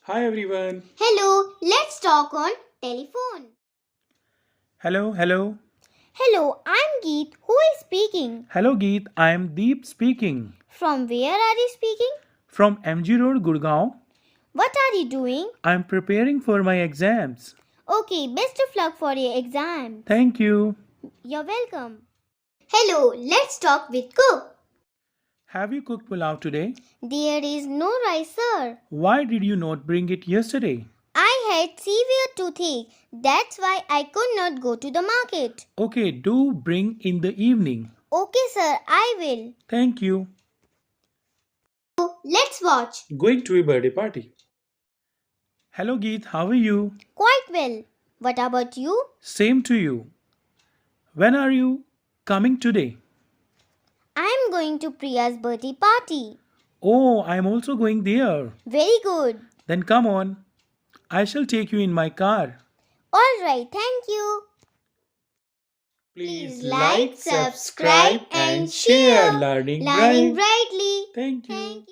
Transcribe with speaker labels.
Speaker 1: Hi everyone.
Speaker 2: Hello, let's talk on telephone.
Speaker 1: Hello, hello.
Speaker 2: Hello, I'm Geet. Who is speaking?
Speaker 1: Hello Geet, I am Deep speaking
Speaker 2: From where are you speaking?
Speaker 1: from MG Road, Gurgaon.
Speaker 2: What are you doing?
Speaker 1: I am preparing for my exams.
Speaker 2: Okay, best of luck for your exam.
Speaker 1: Thank you.
Speaker 2: You're welcome. Hello, let's talk with cook.
Speaker 1: Have you cooked pulao today?
Speaker 2: There is no rice, sir.
Speaker 1: Why did you not bring it yesterday?
Speaker 2: I had severe toothache. That's why I could not go to the market.
Speaker 1: Okay, do bring in the evening.
Speaker 2: Okay, sir, I will.
Speaker 1: Thank you.
Speaker 2: Let's watch.
Speaker 1: Going to a birthday party. Hello Geet, how are you?
Speaker 2: Quite well. What about you?
Speaker 1: Same to you. When are you coming today?
Speaker 2: I'm going to Priya's birthday party.
Speaker 1: Oh, I am also going there.
Speaker 2: Very good.
Speaker 1: Then come on. I shall take you in my car.
Speaker 2: Alright, thank you.
Speaker 1: Please
Speaker 2: like,
Speaker 1: like, subscribe, and share Learning
Speaker 2: Learning
Speaker 1: Bright.
Speaker 2: brightly.
Speaker 1: Thank
Speaker 2: Thank
Speaker 1: you.
Speaker 2: you.